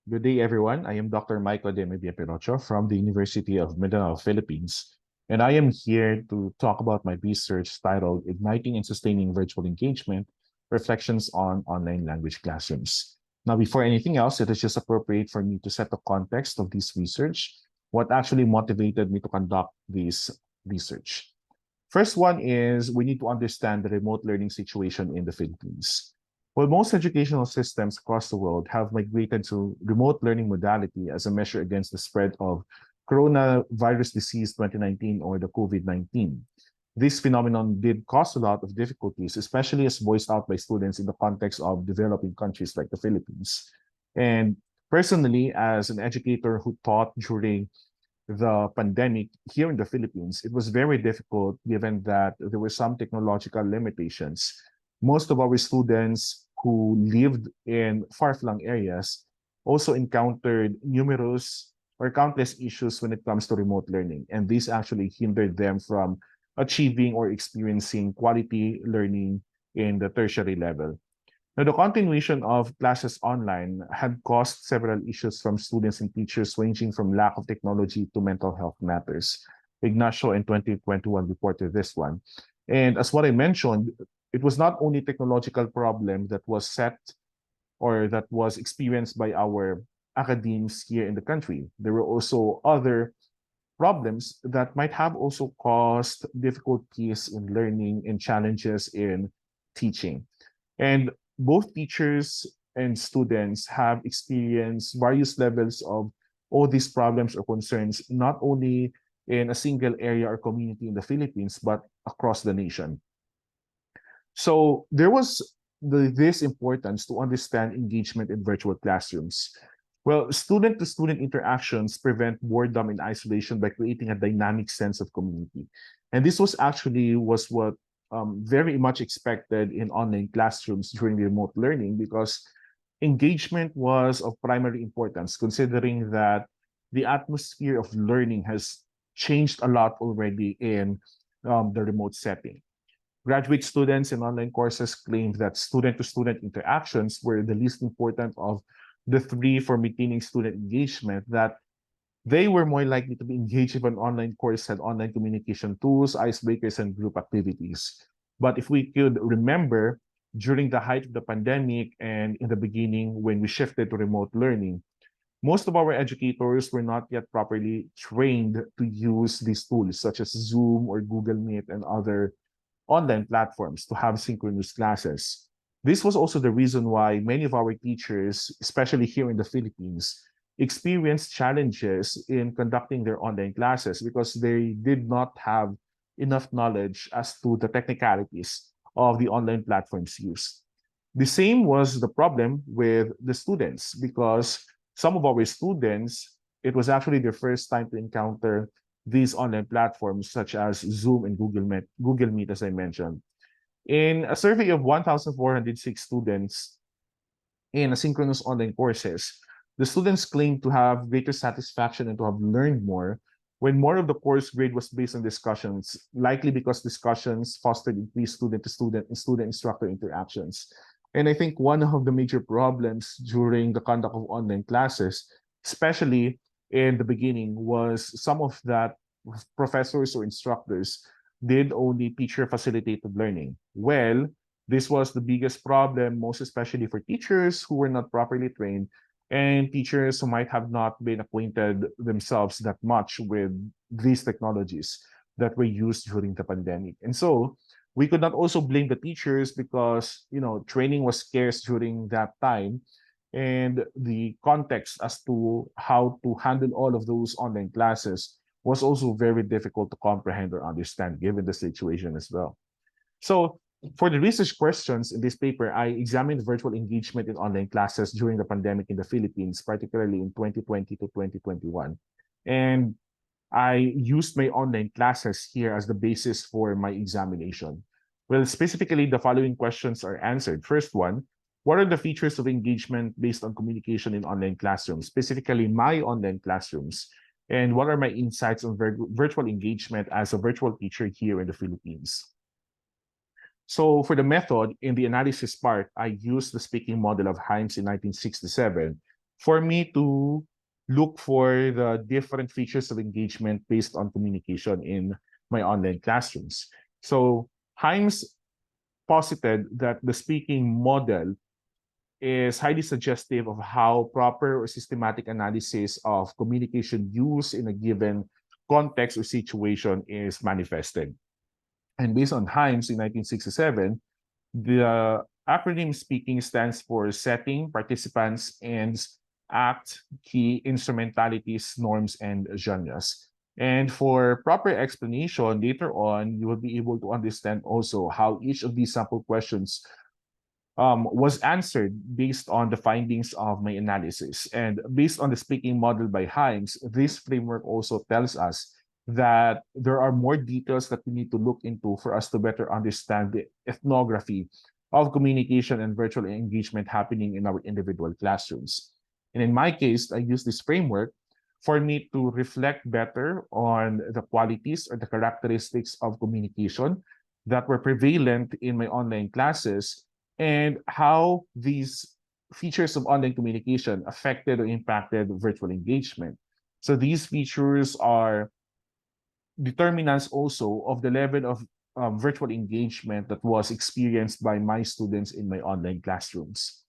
Good day, everyone. I am Dr. Maico de Aperocho from the University of Mindanao, Philippines, and I am here to talk about my research titled Igniting and Sustaining Virtual Engagement, Reflections on Online Language Classrooms. Now, before anything else, it is just appropriate for me to set the context of this research, what actually motivated me to conduct this research. First one is we need to understand the remote learning situation in the Philippines. While most educational systems across the world have migrated to remote learning modality as a measure against the spread of coronavirus disease 2019 or the COVID-19, this phenomenon did cause a lot of difficulties, especially as voiced out by students in the context of developing countries like the Philippines. And personally, as an educator who taught during the pandemic here in the Philippines, it was very difficult given that there were some technological limitations. Most of our students who lived in far-flung areas also encountered numerous or countless issues when it comes to remote learning, and this actually hindered them from achieving or experiencing quality learning in the tertiary level. Now, the continuation of classes online had caused several issues from students and teachers, ranging from lack of technology to mental health matters. Ignacio in 2021 reported this one. And as what I mentioned, it was not only technological problem that was set or that was experienced by our academies here in the country. There were also other problems that might have also caused difficulties in learning and challenges in teaching. And both teachers and students have experienced various levels of all these problems or concerns, not only in a single area or community in the Philippines, but across the nation. So there was this importance to understand engagement in virtual classrooms. Well, student-to-student interactions prevent boredom and isolation by creating a dynamic sense of community. And this was what very much expected in online classrooms during remote learning, because engagement was of primary importance, considering that the atmosphere of learning has changed a lot already in the remote setting. Graduate students in online courses claimed that student-to-student interactions were the least important of the three for maintaining student engagement, that they were more likely to be engaged if an online course had online communication tools, icebreakers, and group activities. But if we could remember, during the height of the pandemic and in the beginning when we shifted to remote learning, most of our educators were not yet properly trained to use these tools such as Zoom or Google Meet and other online platforms to have synchronous classes. This was also the reason why many of our teachers, especially here in the Philippines, experienced challenges in conducting their online classes because they did not have enough knowledge as to the technicalities of the online platforms used. The same was the problem with the students, because some of our students, it was actually their first time to encounter these online platforms such as Zoom and Google Meet, as I mentioned. In a survey of 1,406 students in asynchronous online courses, the students claimed to have greater satisfaction and to have learned more when more of the course grade was based on discussions, likely because discussions fostered increased student-to-student and student-instructor interactions. And I think one of the major problems during the conduct of online classes, especially in the beginning, was some of that professors or instructors did only teacher-facilitated learning. Well, this was the biggest problem, most especially for teachers who were not properly trained and teachers who might have not been acquainted themselves that much with these technologies that were used during the pandemic. And so we could not also blame the teachers because, training was scarce during that time. And the context as to how to handle all of those online classes was also very difficult to comprehend or understand given the situation as well. So for the research questions in this paper, I examined virtual engagement in online classes during the pandemic in the Philippines, particularly in 2020 to 2021. And I used my online classes here as the basis for my examination. Well, specifically, the following questions are answered. First one, what are the features of engagement based on communication in online classrooms, specifically my online classrooms? And what are my insights on virtual engagement as a virtual teacher here in the Philippines? So for the method, in the analysis part, I used the speaking model of Himes in 1967 for me to look for the different features of engagement based on communication in my online classrooms. So Himes posited that the speaking model is highly suggestive of how proper or systematic analysis of communication use in a given context or situation is manifested. And based on Himes in 1967, the acronym speaking stands for setting, participants, ends, act, key, instrumentalities, norms, and genres. And for proper explanation, later on, you will be able to understand also how each of these sample questions was answered based on the findings of my analysis. And based on the speaking model by Himes, this framework also tells us that there are more details that we need to look into for us to better understand the ethnography of communication and virtual engagement happening in our individual classrooms. And in my case, I use this framework for me to reflect better on the qualities or the characteristics of communication that were prevalent in my online classes and how these features of online communication affected or impacted virtual engagement. So these features are determinants also of the level of virtual engagement that was experienced by my students in my online classrooms.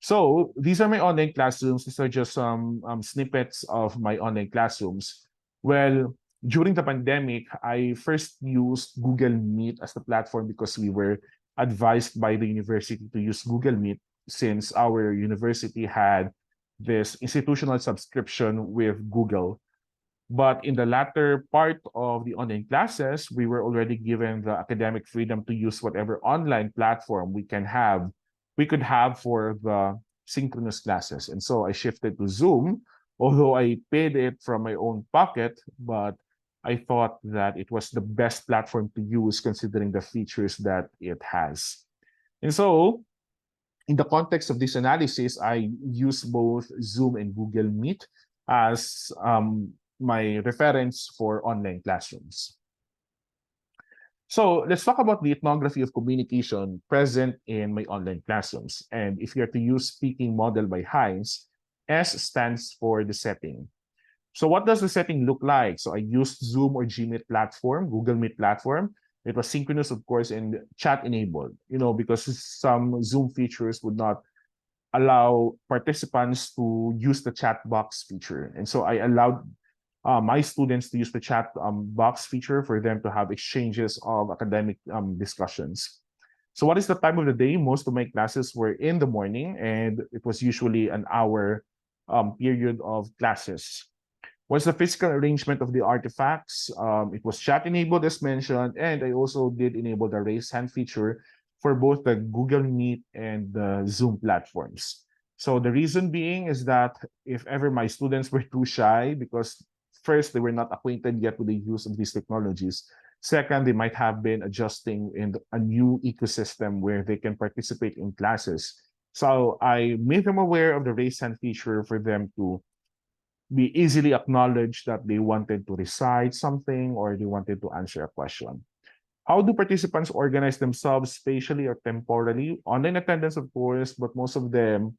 So these are my online classrooms. These are just some snippets of my online classrooms. Well, during the pandemic, I first used Google Meet as the platform because we were advised by the university to use Google Meet since our university had this institutional subscription with Google. But in the latter part of the online classes, we were already given the academic freedom to use whatever online platform we could have for the synchronous classes. And so I shifted to Zoom, although I paid it from my own pocket, but I thought that it was the best platform to use considering the features that it has. And so in the context of this analysis, I use both Zoom and Google Meet as my reference for online classrooms. So let's talk about the ethnography of communication present in my online classrooms. And if you're to use speaking model by Himes, S stands for the setting. So what does the setting look like? So I used Zoom or Gmeet platform, Google Meet platform. It was synchronous, of course, and chat enabled, because some Zoom features would not allow participants to use the chat box feature. And so I allowed my students to use the chat box feature for them to have exchanges of academic discussions. So what is the time of the day? Most of my classes were in the morning, and it was usually an hour period of classes. What's the physical arrangement of the artifacts? It was chat enabled as mentioned, and I also did enable the raise hand feature for both the Google Meet and the Zoom platforms. So the reason being is that if ever my students were too shy, because first, they were not acquainted yet with the use of these technologies. Second, they might have been adjusting in a new ecosystem where they can participate in classes. So I made them aware of the raise hand feature for them to be easily acknowledged that they wanted to recite something or they wanted to answer a question. How do participants organize themselves spatially or temporally? Online attendance, of course, but most of them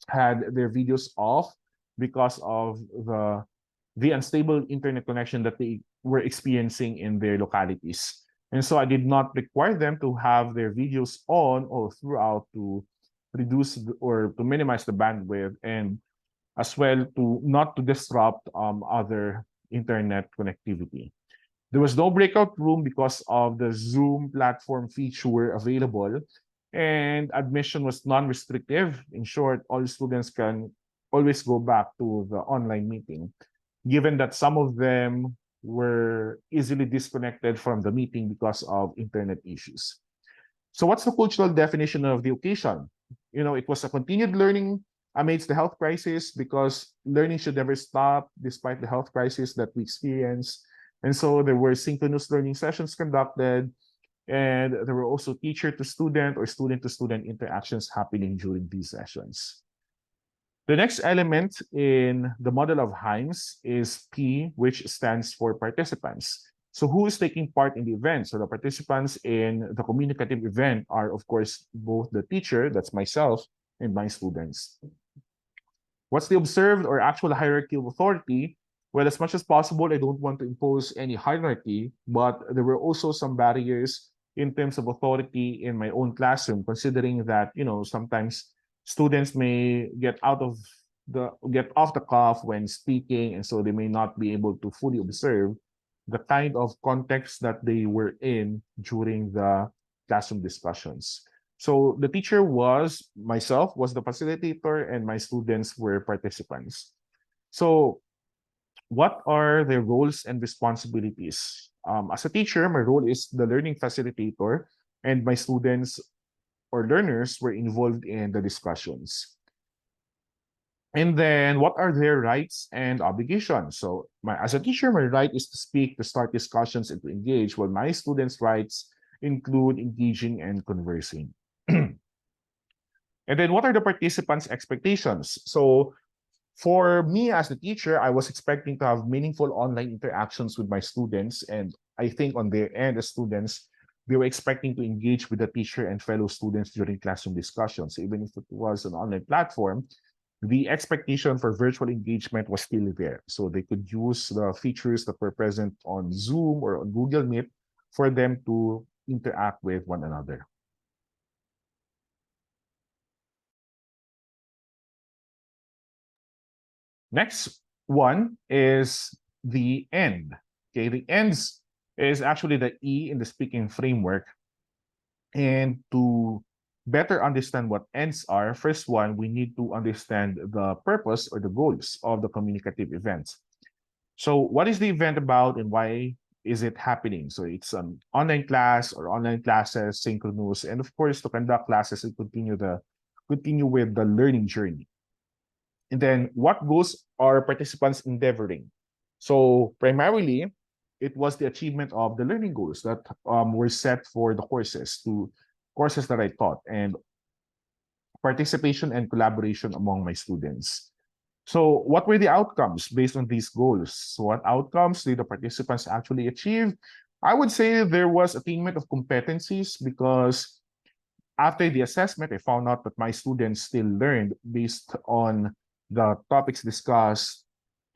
had their videos off because of the unstable internet connection that they were experiencing in their localities. And so I did not require them to have their videos on or throughout to reduce or to minimize the bandwidth, and as well to not to disrupt other internet connectivity. There was no breakout room because of the Zoom platform feature available, and admission was non-restrictive. In short, all students can always go back to the online meeting, given that some of them were easily disconnected from the meeting because of internet issues. So what's the cultural definition of the occasion? It was a continued learning amidst the health crisis, because learning should never stop despite the health crisis that we experience. And so there were synchronous learning sessions conducted, and there were also teacher to student or student to student interactions happening during these sessions. The next element in the model of Himes is P, which stands for participants. So who is taking part in the event? So the participants in the communicative event are, of course, both the teacher, that's myself, and my students. What's the observed or actual hierarchy of authority? Well, as much as possible, I don't want to impose any hierarchy, but there were also some barriers in terms of authority in my own classroom, considering that, sometimes students may get off the cuff when speaking, and so they may not be able to fully observe the kind of context that they were in during the classroom discussions. So the teacher was the facilitator, and my students were participants. So what are their roles and responsibilities? As a teacher, my role is the learning facilitator, and my students or learners were involved in the discussions. And then what are their rights and obligations? So as a teacher, my right is to speak, to start discussions, and to engage, while my students' rights include engaging and conversing. And then what are the participants' expectations? So for me as a teacher, I was expecting to have meaningful online interactions with my students. And I think on their end, as students, they were expecting to engage with the teacher and fellow students during classroom discussions. Even if it was an online platform, the expectation for virtual engagement was still there. So they could use the features that were present on Zoom or on Google Meet for them to interact with one another. Next one is the end. Okay, the ends is actually the E in the speaking framework. And to better understand what ends are, first one, we need to understand the purpose or the goals of the communicative event. So what is the event about and why is it happening? So it's an online class or online classes, synchronous, and of course to conduct classes and continue with the learning journey. And then what goals are participants endeavoring? So primarily, it was the achievement of the learning goals that were set for the courses that I taught, and participation and collaboration among my students. So what were the outcomes based on these goals? So what outcomes did the participants actually achieve? I would say there was attainment of competencies, because after the assessment, I found out that my students still learned based on the topics discussed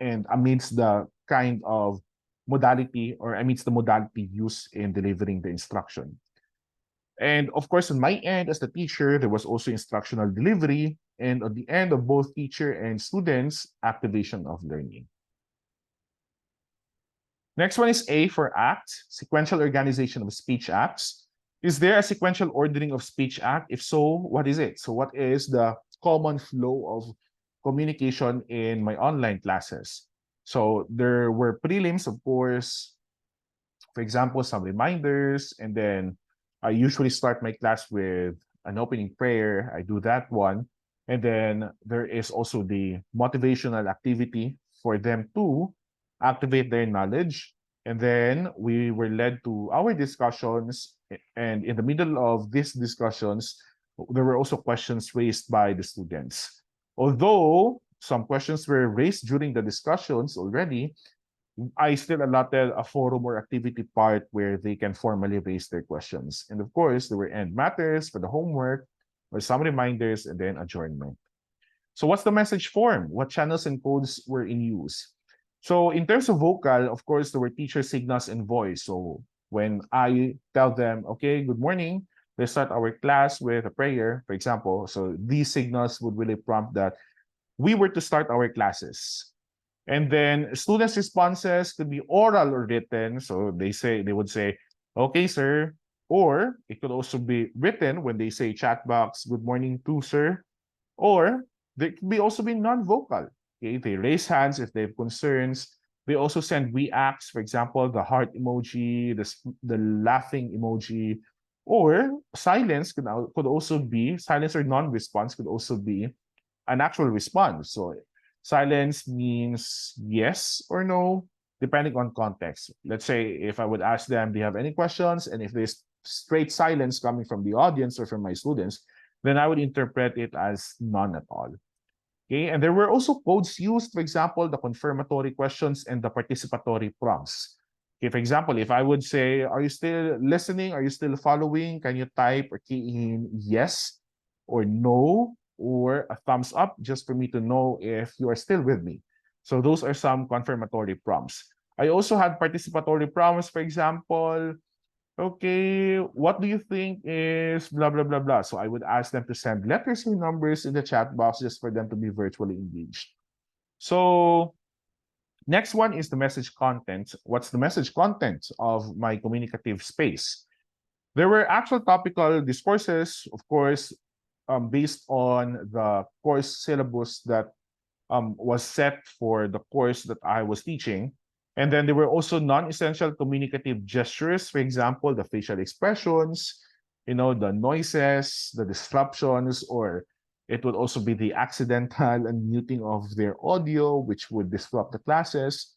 and amidst the kind of modality or amidst the modality used in delivering the instruction. And of course, on my end as the teacher, there was also instructional delivery, and on the end of both teacher and students, activation of learning. Next one is A for ACT, sequential organization of speech acts. Is there a sequential ordering of speech act? If so, what is it? So what is the common flow of communication in my online classes? So there were prelims, of course, for example, some reminders, and then I usually start my class with an opening prayer. I do that one. And then there is also the motivational activity for them to activate their knowledge. And then we were led to our discussions. And in the middle of these discussions, there were also questions raised by the students. Although some questions were raised during the discussions already, I still allotted a forum or activity part where they can formally raise their questions. And of course, there were end matters for the homework, or some reminders, and then adjournment. So what's the message form? What channels and codes were in use? So in terms of vocal, of course, there were teacher signals and voice. So when I tell them, okay, good morning, let's start our class with a prayer, for example. So these signals would really prompt that we were to start our classes. And then students' responses could be oral or written. So they would say, okay, sir. Or it could also be written when they say chat box, good morning to sir. Or they could be also be non-vocal. Okay, they raise hands if they have concerns. They also send reacts, for example, the heart emoji, the laughing emoji, or could also be silence, or non-response could also be an actual response. So silence means yes or no, depending on context. Let's say if I would ask them, do you have any questions? And if there's straight silence coming from the audience or from my students, then I would interpret it as none at all. Okay, and there were also codes used, for example, the confirmatory questions and the participatory prompts. Okay, for example, if I would say, are you still listening? Are you still following? Can you type or key in yes or no? or a thumbs up just for me to know if you are still with me. So those are some confirmatory prompts. I also had participatory prompts, for example, okay, what do you think is blah, blah, blah, blah. So I would ask them to send letters or numbers in the chat box just for them to be virtually engaged. So next one is the message content. What's the message content of my communicative space? There were actual topical discourses, of course, based on the course syllabus that was set for the course that I was teaching. And then there were also non-essential communicative gestures, for example, the facial expressions, the noises, the disruptions, or it would also be the accidental unmuting of their audio, which would disrupt the classes.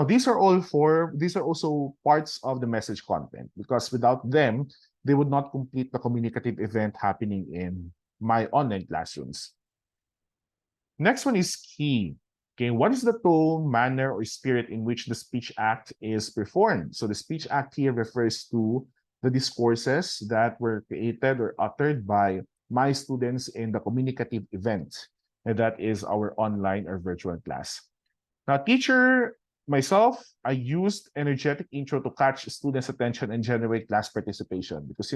These are also parts of the message content, because without them, they would not complete the communicative event happening in my online classrooms. Next one is key. Okay, what is the tone, manner, or spirit in which the speech act is performed? So the speech act here refers to the discourses that were created or uttered by my students in the communicative event, and that is our online or virtual class. Now, teacher, myself, I used energetic intro to catch students' attention and generate class participation, because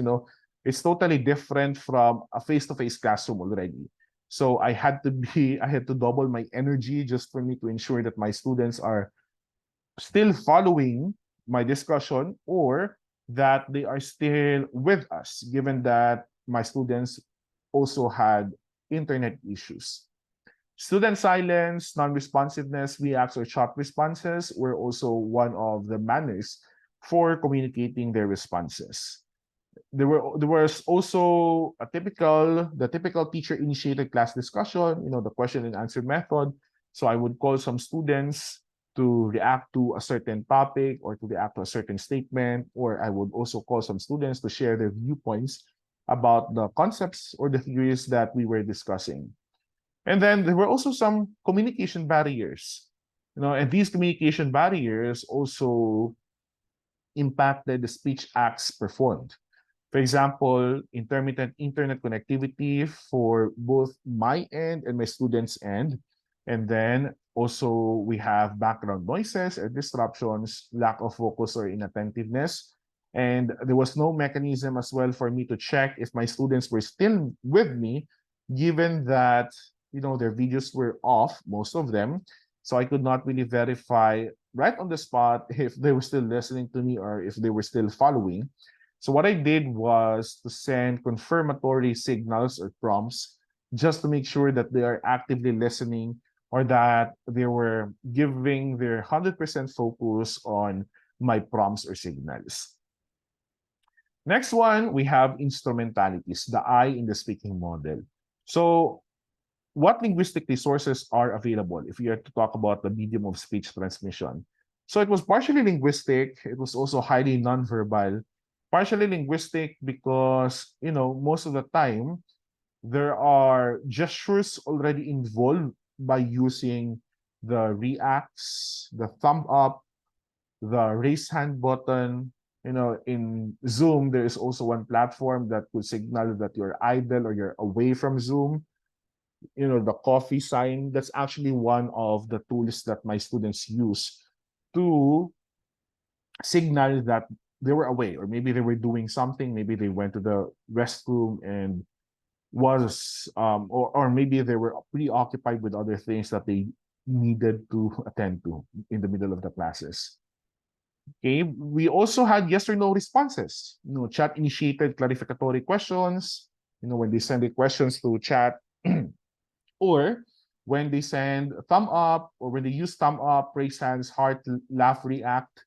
it's totally different from a face-to-face classroom already. So I had to double my energy just for me to ensure that my students are still following my discussion, or that they are still with us, given that my students also had internet issues. Student silence, non-responsiveness, reacts, or chat responses were also one of the manners for communicating their responses. There was also the typical teacher-initiated class discussion, the question and answer method. So I would call some students to react to a certain topic or to react to a certain statement, or I would also call some students to share their viewpoints about the concepts or the theories that we were discussing. And then there were also some communication barriers, and these communication barriers also impacted the speech acts performed. For example, intermittent internet connectivity for both my end and my students' end. And then also we have background noises and disruptions, lack of focus or inattentiveness. And there was no mechanism as well for me to check if my students were still with me, given that their videos were off, most of them. So I could not really verify right on the spot if they were still listening to me or if they were still following. So what I did was to send confirmatory signals or prompts just to make sure that they are actively listening, or that they were giving their 100% focus on my prompts or signals. Next one, we have instrumentalities, the I in the speaking model. So what linguistic resources are available if you are to talk about the medium of speech transmission? So it was partially linguistic. It was also highly nonverbal. Partially linguistic because, most of the time, there are gestures already involved by using the reacts, the thumb up, the raise hand button. In Zoom, there is also one platform that could signal that you're idle or you're away from Zoom. The coffee sign, that's actually one of the tools that my students use to signal that they were away, or maybe they were doing something, maybe they went to the restroom and or maybe they were preoccupied with other things that they needed to attend to in the middle of the classes. Okay, we also had yes or no responses, chat initiated clarificatory questions, when they send the questions to chat, or when they send a thumb up, or when they use thumb up, raise hands, heart, laugh, react.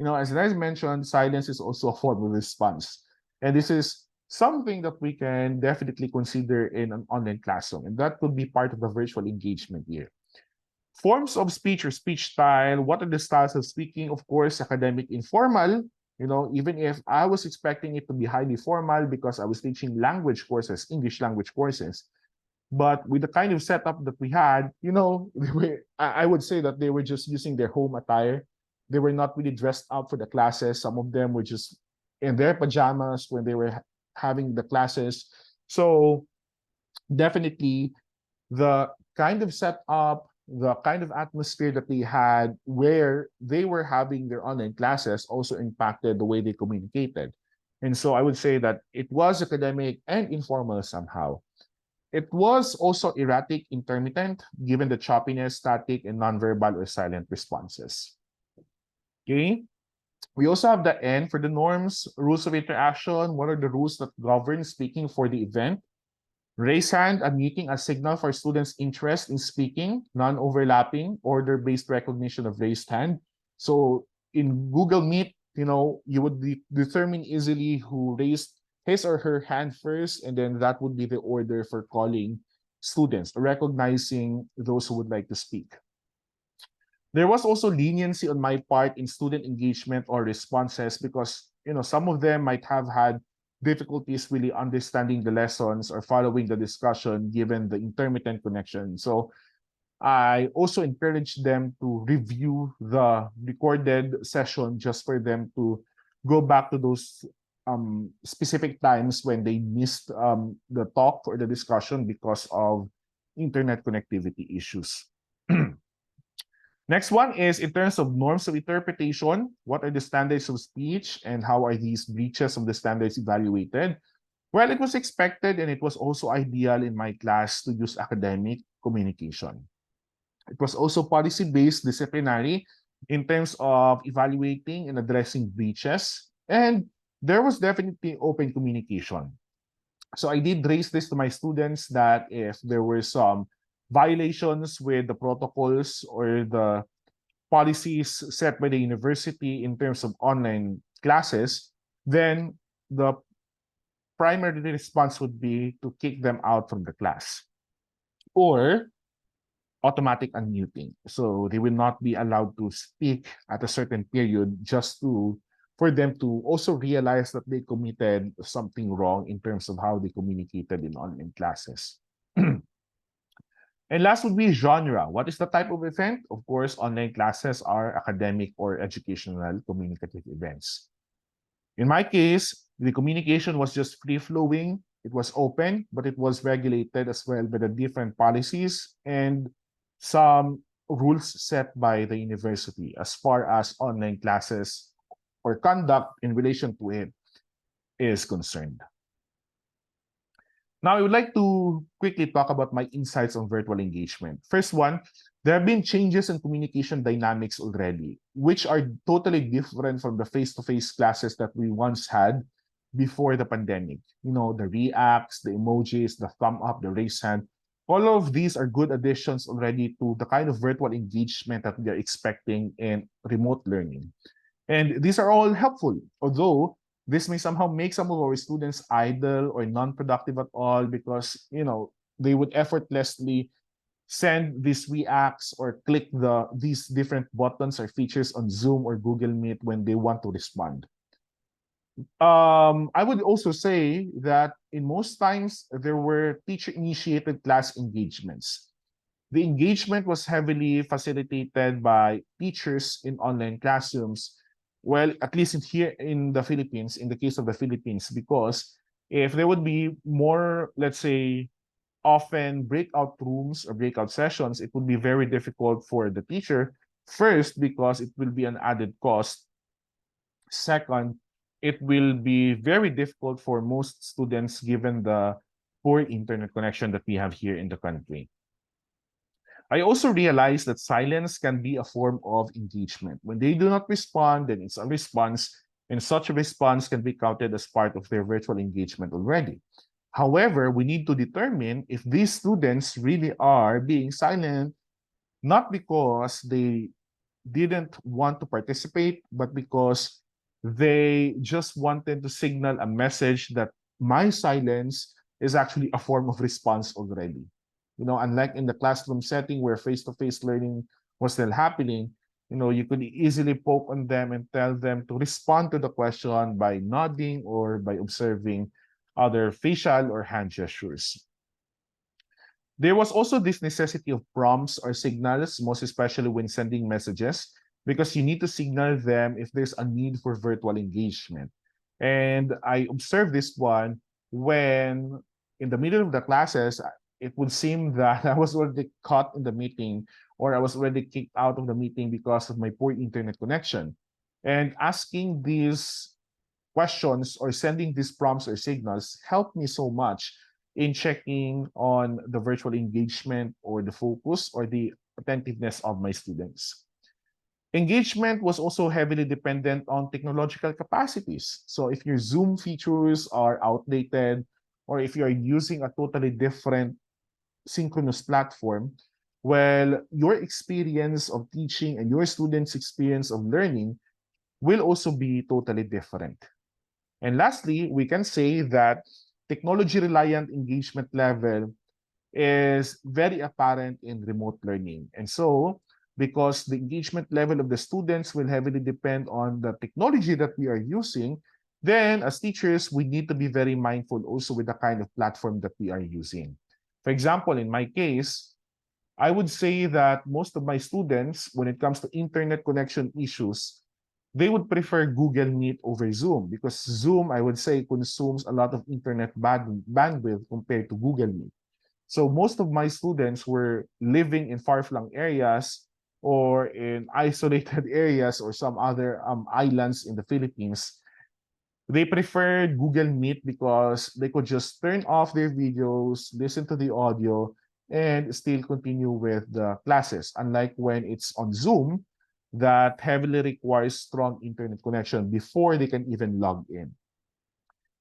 As I mentioned, silence is also a form of response. And this is something that we can definitely consider in an online classroom. And that could be part of the virtual engagement here. Forms of speech or speech style. What are the styles of speaking? Of course, academic, informal. Even if I was expecting it to be highly formal because I was teaching language courses, English language courses. But with the kind of setup that we had, I would say that they were just using their home attire. They were not really dressed up for the classes. Some of them were just in their pajamas when they were having the classes. So definitely the kind of setup, the kind of atmosphere that they had where they were having their online classes also impacted the way they communicated. And so I would say that it was academic and informal somehow. It was also erratic, intermittent, given the choppiness, static, and nonverbal or silent responses. Okay. We also have the N for the norms, rules of interaction. What are the rules that govern speaking for the event? Raise hand, unmuting a signal for students' interest in speaking, non-overlapping, order-based recognition of raised hand. So in Google Meet, you would determine easily who raised his or her hand first, and then that would be the order for calling students, recognizing those who would like to speak. There was also leniency on my part in student engagement or responses because some of them might have had difficulties really understanding the lessons or following the discussion given the intermittent connection. So I also encourage them to review the recorded session just for them to go back to those specific times when they missed the talk or the discussion because of internet connectivity issues. Next one is in terms of norms of interpretation, what are the standards of speech and how are these breaches of the standards evaluated? Well, it was expected and it was also ideal in my class to use academic communication. It was also policy-based disciplinary in terms of evaluating and addressing breaches, and there was definitely open communication. So I did raise this to my students that if there were some violations with the protocols or the policies set by the university in terms of online classes, then the primary response would be to kick them out from the class or automatic unmuting. So they will not be allowed to speak at a certain period just for them to also realize that they committed something wrong in terms of how they communicated in online classes. And last would be genre. What is the type of event? Of course, online classes are academic or educational communicative events. In my case, the communication was just free-flowing. It was open, but it was regulated as well by the different policies and some rules set by the university as far as online classes or conduct in relation to it is concerned. Now, I would like to quickly talk about my insights on virtual engagement. First one, there have been changes in communication dynamics already, which are totally different from the face-to-face classes that we once had before the pandemic. The reacts, the emojis, the thumb up, the raise hand, all of these are good additions already to the kind of virtual engagement that we are expecting in remote learning. And these are all helpful, although this may somehow make some of our students idle or non-productive at all because, they would effortlessly send these reacts or click these different buttons or features on Zoom or Google Meet when they want to respond. I would also say that in most times there were teacher-initiated class engagements. The engagement was heavily facilitated by teachers in online classrooms. Well, at least here in the Philippines, in the case of the Philippines, because if there would be more, let's say, often breakout rooms or breakout sessions, it would be very difficult for the teacher. First, because it will be an added cost. Second, it will be very difficult for most students given the poor internet connection that we have here in the country. I also realized that silence can be a form of engagement. When they do not respond, then it's a response, and such a response can be counted as part of their virtual engagement already. However, we need to determine if these students really are being silent, not because they didn't want to participate, but because they just wanted to signal a message that my silence is actually a form of response already. Unlike in the classroom setting where face-to-face learning was still happening, you could easily poke on them and tell them to respond to the question by nodding or by observing other facial or hand gestures. There was also this necessity of prompts or signals, most especially when sending messages, because you need to signal them if there's a need for virtual engagement. And I observed this one when in the middle of the classes, it would seem that I was already caught in the meeting, or I was already kicked out of the meeting because of my poor internet connection. And asking these questions or sending these prompts or signals helped me so much in checking on the virtual engagement or the focus or the attentiveness of my students. Engagement was also heavily dependent on technological capacities. So if your Zoom features are outdated, or if you're using a totally different synchronous platform, well, your experience of teaching and your students' experience of learning will also be totally different. And lastly, we can say that technology-reliant engagement level is very apparent in remote learning. And so, because the engagement level of the students will heavily depend on the technology that we are using, then as teachers, we need to be very mindful also with the kind of platform that we are using. For example, in my case, I would say that most of my students, when it comes to internet connection issues, they would prefer Google Meet over Zoom, because Zoom, I would say, consumes a lot of internet bandwidth compared to Google Meet. So most of my students were living in far-flung areas or in isolated areas or some other islands in the Philippines. They preferred Google Meet because they could just turn off their videos, listen to the audio, and still continue with the classes. Unlike when it's on Zoom, that heavily requires strong internet connection before they can even log in.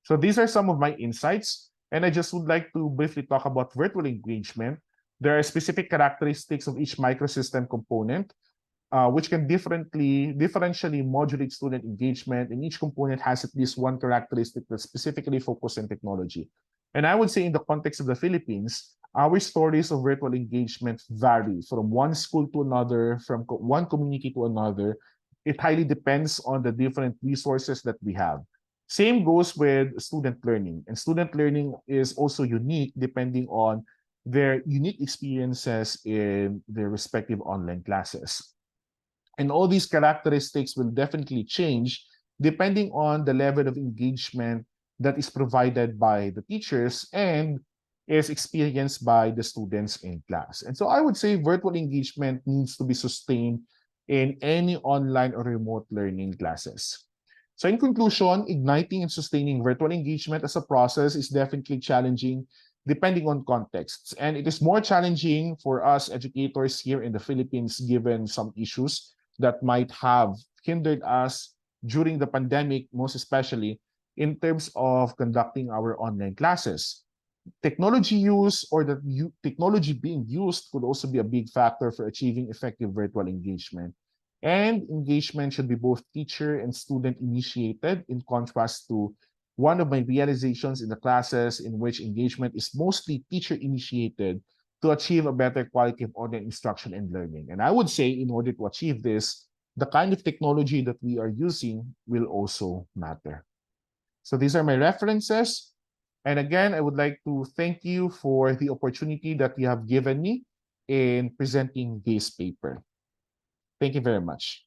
So these are some of my insights, and I just would like to briefly talk about virtual engagement. There are specific characteristics of each microsystem component, which can differentially modulate student engagement, and each component has at least one characteristic that's specifically focused on technology. And I would say in the context of the Philippines, our stories of virtual engagement vary from one school to another, from one community to another. It highly depends on the different resources that we have. Same goes with student learning, and student learning is also unique depending on their unique experiences in their respective online classes. And all these characteristics will definitely change depending on the level of engagement that is provided by the teachers and is experienced by the students in class. And so I would say virtual engagement needs to be sustained in any online or remote learning classes. So in conclusion, igniting and sustaining virtual engagement as a process is definitely challenging depending on contexts. And it is more challenging for us educators here in the Philippines given some issues that might have hindered us during the pandemic, most especially in terms of conducting our online classes. Technology use or the technology being used could also be a big factor for achieving effective virtual engagement. And engagement should be both teacher and student initiated, in contrast to one of my realizations in the classes in which engagement is mostly teacher initiated to achieve a better quality of online instruction and learning. And I would say in order to achieve this, the kind of technology that we are using will also matter. So these are my references. And again, I would like to thank you for the opportunity that you have given me in presenting this paper. Thank you very much.